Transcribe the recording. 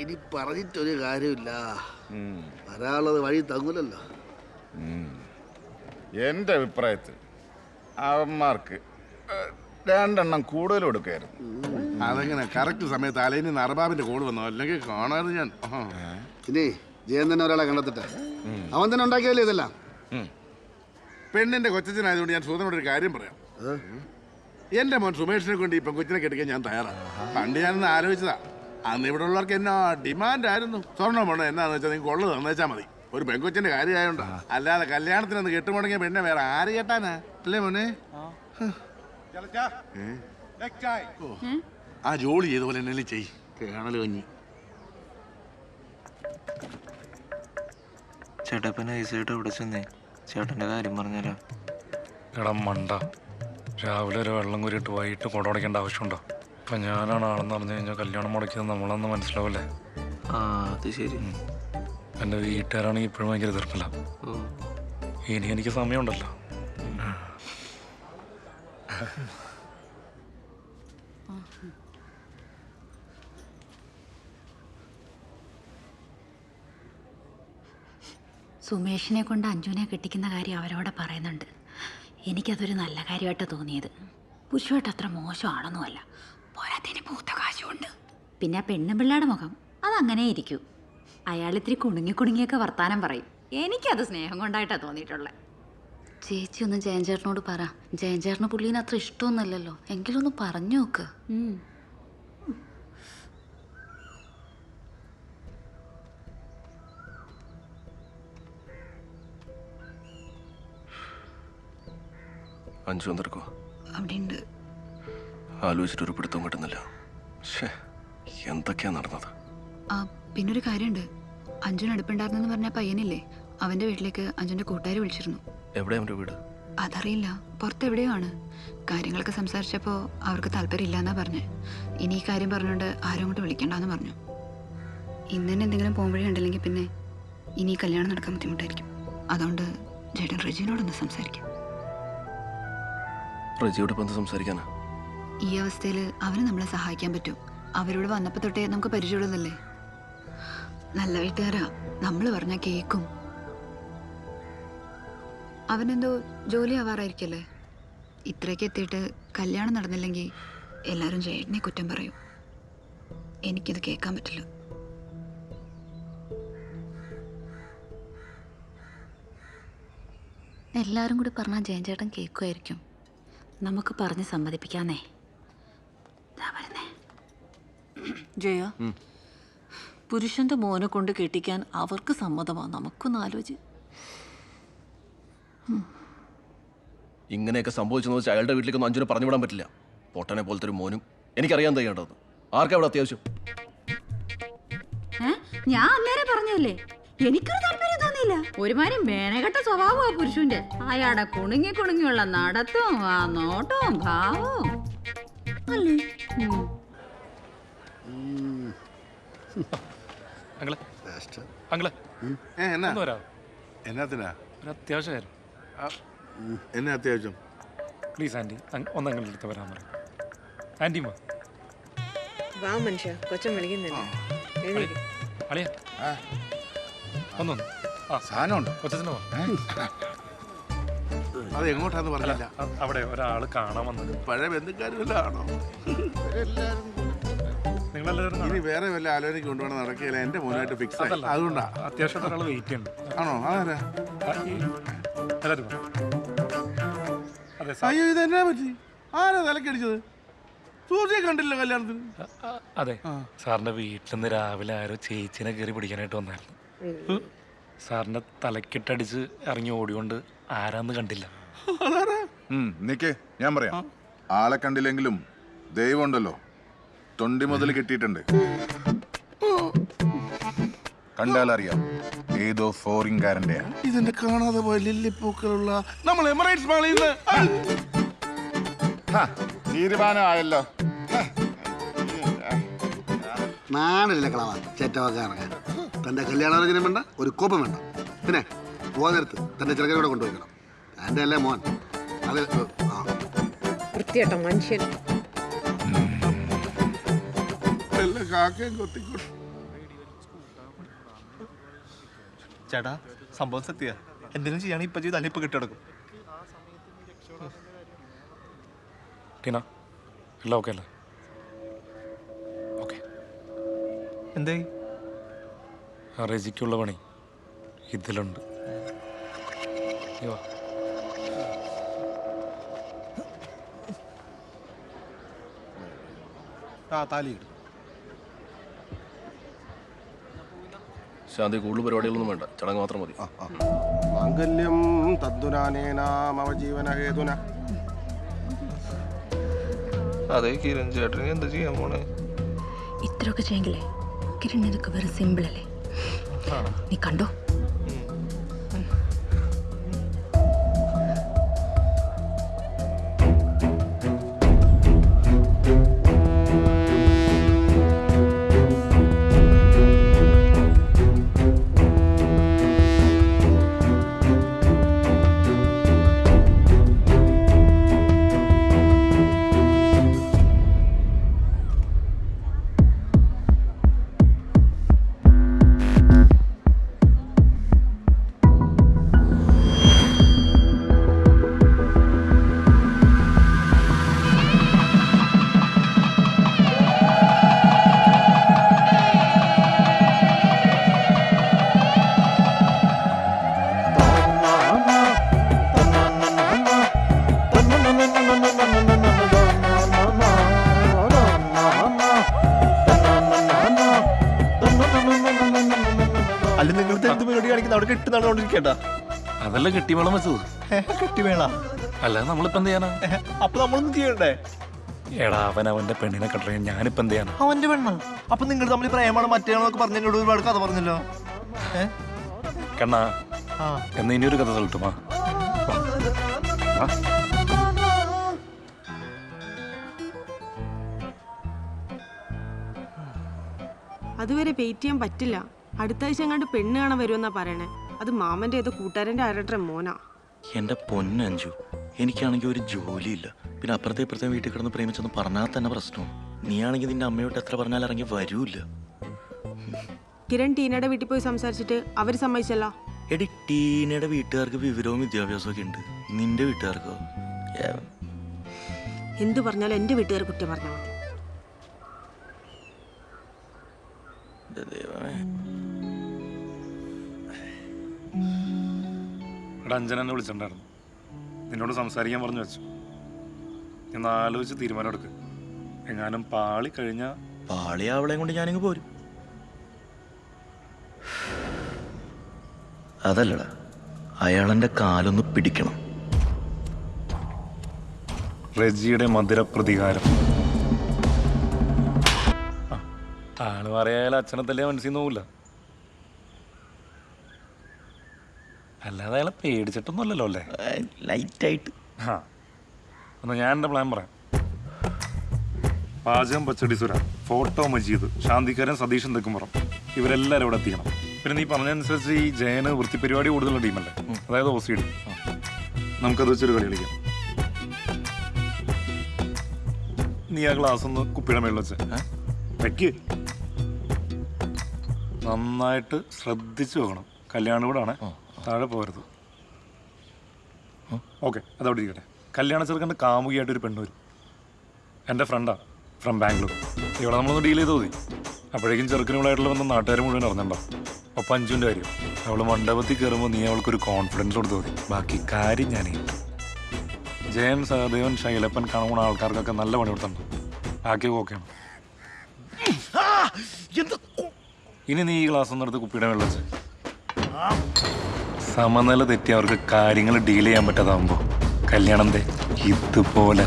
ഇനി പറഞ്ഞിട്ടൊരു കാര്യമില്ല. വരാനുള്ളത് വഴി തങ്ങൂലല്ലോ. എൻ്റെ അഭിപ്രായത്തിൽ അവന്മാർക്ക് 2 എണ്ണം കൂടുതൽ കൊടുക്കായിരുന്നു. അതെങ്ങനെ കറക്റ്റ് സമയത്ത് അലൈനി നറബാബിന്റെ കോള് വന്നോ? അല്ലെങ്കിൽ കാണാതെ ഞാൻ ഇനി ജയൻ തന്നെ ഒരാളെ കണ്ടെത്തിട്ടെ. അവൻ തന്നെ ഉണ്ടാക്കിയല്ലേ ഇതെല്ലാം. പെണ്ണിന്റെ കൊച്ചനായതുകൊണ്ട് ഞാൻ സൂതനോട് ഒരു കാര്യം പറയാം. എന്റെ മോൻ സുമേഷിനെ കൊണ്ട് ഈ പെൺകൊച്ചിനെ കെട്ടിക്കാൻ ഞാൻ തയ്യാറാണ്. പണ്ട് ഞാനൊന്ന് ആലോചിച്ചതാ. അന്ന് ഇവിടെ ഉള്ളവർക്ക് എന്നാ ഡിമാൻഡ് ആയിരുന്നു. സ്വർണ്ണം വേണോ എന്നാന്ന് വെച്ചാൽ നിങ്ങൾക്ക് ഉള്ളത് തന്നേച്ചാൽ മതി. ഒരു പെൺകൊച്ചിന്റെ കാര്യമായോണ്ടാ. അല്ലാതെ കല്യാണത്തിനൊന്ന് കെട്ടുമുടങ്ങിയ പെണ്ണെ വേറെ ആര് കേട്ടാനാ? അല്ലേ മോനെ? ആ ജോലി ചെയ്തപോലെ എന്നെ ചെയ് കേണല് കഞ്ഞി. ചേട്ടാ ഇപ്പൊ നൈസായിട്ട് ഇവിടെ ചെന്നേ ചേട്ടന്റെ കാര്യം പറഞ്ഞാലോ? എടാ മണ്ട, രാവിലെ ഒരു വെള്ളം കുരിയിട്ട് വൈകിട്ട് കൊടോടിക്കേണ്ട ആവശ്യമുണ്ടോ? ഇപ്പൊ ഞാനാണ് ആളെന്ന് പറഞ്ഞു കഴിഞ്ഞാൽ കല്യാണം മുടക്കിയത് നമ്മളന്ന് മനസ്സിലാവില്ലേ? ആ അത് ശരി. എൻ്റെ വീട്ടുകാരാണെങ്കിൽ ഇപ്പോഴും ഭയങ്കര എതിർപ്പില്ല. ഇനി എനിക്ക് സമയമുണ്ടല്ലോ. സുമേഷിനെ കൊണ്ട് അഞ്ജുനെ കെട്ടിക്കുന്ന കാര്യം അവരോട് പറയുന്നുണ്ട്. എനിക്കതൊരു നല്ല കാര്യമായിട്ട് തോന്നിയത്. പുരുഷമായിട്ട് അത്ര മോശമാണെന്നുമല്ല, പോരാത്തതിന് പൂത്ത കാശുണ്ട്. പിന്നെ പെണ്ണുപിള്ളയുടെ മുഖം അതങ്ങനെ ഇരിക്കൂ. അയാൾ ഇത്തിരി കുണുങ്ങിയൊക്കെ വർത്താനം പറയും. എനിക്കത് സ്നേഹം കൊണ്ടായിട്ടാണ് തോന്നിയിട്ടുള്ളത്. ചേച്ചി ഒന്ന് ജയൻചേട്ടനോട് പറ. ജയൻചേട്ടന് പുള്ളീനെ അത്ര ഇഷ്ടമൊന്നുമല്ലല്ലോ. എങ്കിലും ഒന്ന് പറഞ്ഞു നോക്ക്. അഞ്ചു വന്നിരിക്കോ? അവിടെ ഉണ്ട്. ആലോചിച്ചിട്ടൊരു പിടുത്തം കിട്ടുന്നില്ല. എന്തൊക്കെയാ നടന്നത്? പിന്നൊരു കാര്യമുണ്ട്. അഞ്ജുന് അടുപ്പുണ്ടായിരുന്നെന്ന് പറഞ്ഞ പയ്യനില്ലേ, അവന്റെ വീട്ടിലേക്ക് അഞ്ജുന്റെ കൂട്ടുകാർ വിളിച്ചിരുന്നു. എവിടെ അവന്റെ വീട്? അതറിയില്ല, പുറത്തെവിടെയോ ആണ്. കാര്യങ്ങളൊക്കെ സംസാരിച്ചപ്പോൾ അവർക്ക് താല്പര്യമില്ലാന്നാ പറഞ്ഞ്. ഇനി ഈ കാര്യം പറഞ്ഞുകൊണ്ട് ആരും അങ്ങോട്ട് വിളിക്കണ്ടെന്ന് പറഞ്ഞു. ഇന്ന് തന്നെ എന്തെങ്കിലും പോകുമ്പോഴേ ഉണ്ടല്ലെങ്കിൽ പിന്നെ ഇനി കല്യാണം നടക്കാൻ ബുദ്ധിമുട്ടായിരിക്കും. അതുകൊണ്ട് ചേട്ടൻ റെജിനോടൊന്ന് സംസാരിക്കാം. റെജിയോട് ഇപ്പം സംസാരിക്കാനാ? ഈ അവസ്ഥയിൽ അവന് നമ്മളെ സഹായിക്കാൻ പറ്റും. അവരോട് വന്നപ്പോൾ തൊട്ടേ നമുക്ക് പരിചയമുള്ളതല്ലേ. നല്ല വീട്ടുകാരാ, നമ്മൾ പറഞ്ഞാൽ കേൾക്കും. അവനെന്തോ ജോലി ആവാറായിരിക്കല്ലേ. ഇത്രയ്ക്ക് എത്തിയിട്ട് കല്യാണം നടന്നില്ലെങ്കിൽ എല്ലാവരും ചേട്ടനെ കുറ്റം പറയും. എനിക്കിത് കേൾക്കാൻ പറ്റില്ല. എല്ലാവരും കൂടി പറഞ്ഞാൽ ജയൻ ചേട്ടൻ കേൾക്കുമായിരിക്കും. നമുക്ക് പറഞ്ഞ് സമ്മതിപ്പിക്കാന്നേ. ജയ, പുരുഷന്റെ മോനെ കൊണ്ട് കെട്ടിക്കാൻ അവർക്ക് സമ്മതമാണ്. നമുക്കൊന്ന് ആലോചിച്ച്. ഇങ്ങനെയൊക്കെ സംഭവിച്ചെന്ന് വെച്ചാൽ അയാളുടെ വീട്ടിലേക്കൊന്നും അഞ്ജുനെ പറഞ്ഞു വിടാൻ പറ്റില്ല. പൊട്ടനെ പോലത്തെ ഒരു മോനും എനിക്കറിയാൻ തയ്യേണ്ടത്. ആർക്കാ അവിടെ അത്യാവശ്യം? ഞാൻ അന്നേരം പറഞ്ഞല്ലേ, എനിക്കൊരു താല്പര്യം തോന്നിയില്ല. ഒരുമാതിരി മേനകെട്ട സ്വഭാവമാ പുരുഷന്റെ. അയാളുടെ കുണുങ്ങിയുള്ള നടത്തവും ആ നോട്ടവും ഭാവവും അല്ലേ. എന്നാത്തിനാ? അത്യാവശ്യമായിരുന്നു. എന്നെ അത്യാവശ്യം? പ്ലീസ് ആൻറ്റി, ഒന്നങ്ങനെ എടുത്ത് വരാൻ പറയും. ആൻറ്റി വാ മനുഷ്യ, കൊച്ചൻ വിളിക്കുന്നില്ല. അളിയാ ഒന്നൊന്ന് സാധനമുണ്ട്. കൊച്ചത്തിന് അത് എങ്ങോട്ടാന്ന് പറഞ്ഞില്ല. അവിടെ ഒരാൾ കാണാൻ വന്നത്. പഴയ ബന്ധുക്കാരും വല്ല ആണോ? നിങ്ങളെല്ലാവരും ഇനി വേറെ വല്ല ആലോചനയ്ക്ക് കൊണ്ടുപോകണം നടക്കില്ല. എന്റെ മോനായിട്ട് ഫിക്സ് ആയി. അതുകൊണ്ടാ. അത്യാവശ്യമായിട്ട് ഒരാൾ വെയിറ്റ് ചെയ്യുന്നുണ്ട്. ആണോ? അതാരാ? എല്ലാവരും അയ്യോ, ഇതെന്നാ പറ്റി? ആരാ തലക്കടിച്ചത്? സൂര്യ കണ്ടില്ല കല്യാണത്തിന്? അതെ, സാറിന്റെ വീട്ടിൽ നിന്ന് രാവിലെ ആരോ ചേച്ചിനെ കയറി പിടിക്കാനായിട്ട് വന്നായിരുന്നു. സാറിന്റെ തലക്കിട്ടടിച്ച് ഇറങ്ങി ഓടിക്കൊണ്ട് ആരാന്ന് കണ്ടില്ല. നിക്ക്, ഞാൻ പറയാം. ആളെ കണ്ടില്ലെങ്കിലും ദൈവം ഉണ്ടല്ലോ, തൊണ്ടി മുതൽ കിട്ടിയിട്ടുണ്ട്. കണ്ടാലറിയാം ഏതോ ഫോറിൻകാരന്റെ. ഇതിന്റെ കാണാതെ പോയ ലില്ലിപ്പൂക്കളുള്ള നമ്മൾ എമിറേറ്റ്സ് മാളിൽ നിന്ന് തീരുമാനമായല്ലോ. നാണില്ല കളവാ ചേറ്റവാക്കാറങ്ങാൻ. തന്റെ കല്യാണാലോചന വേണ്ട, ഒരു കോപ്പം വേണ്ട. പിന്നെ പോകാൻ നേരത്ത് തന്റെ ചെറുക്കനോടെ കൊണ്ടുപോയിക്കണം. എൻ്റെ അല്ലേ മോൻ. അത് വൃത്തിയേട്ട മനുഷ്യൻ. കാക്കയും കൊത്തിക്കോട്ടെ. ചേട്ടാ സംഭവം സത്യ എന്തെങ്കിലും ചെയ്യുകയാണെങ്കിൽ ഇപ്പൊ ചെയ്താൽ ഇപ്പൊ കിട്ടിടക്കും. ടീന എല്ലാം ഓക്കെ അല്ലേ? ഓക്കെ. എന്തേ ആ റെജിക്കുള്ള പണി ഇതിലുണ്ട്. നീ വാ. ശാന്തി കൂടുതൽ പരിപാടികളൊന്നും വേണ്ട, ചടങ്ങ് മാത്രം മതി. മാംഗല്യം തദ്ദുനാനേന മമ ജീവനഹേതുന. അതെ കിരൺ ചേട്ടന് എന്താ ചെയ്യാൻ പോണേ? ഇത്രയൊക്കെ ചെയ്യെങ്കിലേ കിരൺ ഇതൊക്കെ വെറും സിമ്പിൾ അല്ലേ? നീ കണ്ടോ? അല്ല നിങ്ങൾ എന്ത് പരിപാടി കാണിക്കുന്ന അവിടെ കെട്ടി നടന്നുകൊണ്ടിരിക്കട്ടാ? അതല്ല കെട്ടിമേളം വെച്ചത്. കെട്ടിവേള അല്ലാതെ നമ്മളിപ്പോ എന്ത് ചെയ്യാനാ? അപ്പൊ നമ്മളൊന്നും ചെയ്യണ്ടേ? എടാ അവന്റെ പെണ്ണിനെ കട്ടറിയാൻ ഞാനിപ്പോ എന്ത് ചെയ്യാനാ? അവന്റെ പെണ്ണ അപ്പൊ നിങ്ങൾ തമ്മിൽ പ്രേമാണ് മറ്റേന്നൊക്കെ പറഞ്ഞ എന്നോട് ഒരുപാട് കഥ പറഞ്ഞല്ലോ. കണ്ണാ എന്നാ ഇനി ഒരു കഥ സൽട്ടുമാ. അതുവരെ വെയിറ്റ് ചെയ്യാൻ പറ്റില്ല. അടുത്ത ആഴ്ച എങ്ങാണ്ട് പെണ്ണ് കാണാൻ വരുമെന്നാ പറയണേ. അത് മാമന്റെ ഏതോ കൂട്ടുകാരന്റെ ആരുടെ മോനാ. എൻ്റെ പൊന്നഞ്ചു, എനിക്കാണെങ്കിൽ ഒരു ജോലിയില്ല. പിന്നെ അപ്പുറത്തെ ഇപ്പുറത്തെ വീട്ടിൽ കിടന്ന് പ്രേമിച്ചെന്ന് പറഞ്ഞാൽ തന്നെ പ്രശ്നവും. നീ ആണെങ്കിൽ നിന്റെ അമ്മയോട്ട് എത്ര പറഞ്ഞാൽ ഇറങ്ങി വരൂല്ല. കിരൺ ടീനയുടെ വീട്ടിൽ പോയി സംസാരിച്ചിട്ട് അവര് സമ്മതിച്ചല്ലോ. എടി ടീനയുടെ വീട്ടുകാർക്ക് വിവരവും വിദ്യാഭ്യാസവും ഒക്കെ ഉണ്ട്, നിന്റെ വീട്ടുകാർക്കോ? എന്ത് പറഞ്ഞാലും എന്റെ വീട്ടുകാർ കുറ്റം പറഞ്ഞാൽ മതി. ഇവിടെ അഞ്ജന എന്നെ വിളിച്ചിട്ടുണ്ടായിരുന്നു, നിന്നോട് സംസാരിക്കാൻ പറഞ്ഞു വെച്ചു. എന്ന് ആലോചിച്ച് തീരുമാനം എടുക്ക്. എങ്ങാനും പാളി കഴിഞ്ഞാൽ പാളി അവളെയും കൊണ്ട് ഞാനിങ്ങ് പോരും. അതല്ലടാ, അയാളെൻ്റെ കാലൊന്ന് പിടിക്കണം. റെജിയുടെ മധുര പ്രതികാരം. ആള് പറയായാലും അച്ഛനെ തല്ലേ മനസ്സിൽ നോവില്ല. അല്ലാതെ അയാളെ പേടിച്ചിട്ടൊന്നുമല്ലല്ലോ അല്ലേ? ലൈറ്റായിട്ട്. ആ എന്നാ ഞാൻ എൻ്റെ പ്ലാൻ പറയാം. പാചകം പച്ചടി സുര, ഫോട്ടോ മജീദ്, ശാന്തിക്കാരൻ സതീഷൻ തെക്കുംപുറം, ഇവരെല്ലാവരും ഇവിടെ എത്തിക്കണം. പിന്നെ നീ പറഞ്ഞതനുസരിച്ച് ഈ ജയന് വൃത്തിപരിപാടി കൂടുതലുള്ള ടീമല്ലേ, അതായത് OCD. നമുക്കത് വെച്ചൊരു കളി കളിക്കാം. നീ ആ ഗ്ലാസ് ഒന്ന് കുപ്പിയുടെ മേളിൽ വെച്ച് വെക്ക്. നന്നായിട്ട് ശ്രദ്ധിച്ചു വെക്കണം. കല്യാണ വീടാണ്, താഴെ പോകരുത്. ഓക്കെ, അതവിടെ ഇരിക്കട്ടെ. കല്യാണ ചെറുക്കൻ്റെ കാമുകിയായിട്ടൊരു പെണ്ണ് വരും. എൻ്റെ ഫ്രണ്ടാ, ഫ്രം ബാംഗ്ലൂർ. ഇവിടെ നമ്മളൊന്ന് ഡീൽ ചെയ്ത് മതി. അപ്പോഴേക്കും ചെറുക്കനുകളായിട്ടുള്ള വന്ന നാട്ടുകാർ മുഴുവൻ അറിഞ്ഞിട്ടുണ്ടോ. ഒപ്പം അഞ്ചുവിൻ്റെ കാര്യം, അവൾ മണ്ഡപത്തിൽ കയറുമ്പോൾ നീ അവൾക്കൊരു കോൺഫിഡൻസ് കൊടുത്ത് മതി. ബാക്കി കാര്യം ഞാനേ. ജയൻ, സഹദേവൻ, ശൈലപ്പൻ കാണുന്ന ആൾക്കാർക്കൊക്കെ നല്ല പണി കൊടുത്തിട്ടുണ്ട്. ബാക്കിയൊക്കെ ഓക്കെയാണ്. ഇനി നീ ഈ ഗ്ലാസ് ഒന്നും എടുത്ത് കുപ്പിയുടെ വെള്ളം വെച്ച് സമനില തെറ്റി അവർക്ക് കാര്യങ്ങൾ ഡീൽ ചെയ്യാൻ പറ്റാതാവുമ്പോൾ കല്യാണം ഇതുപോലെ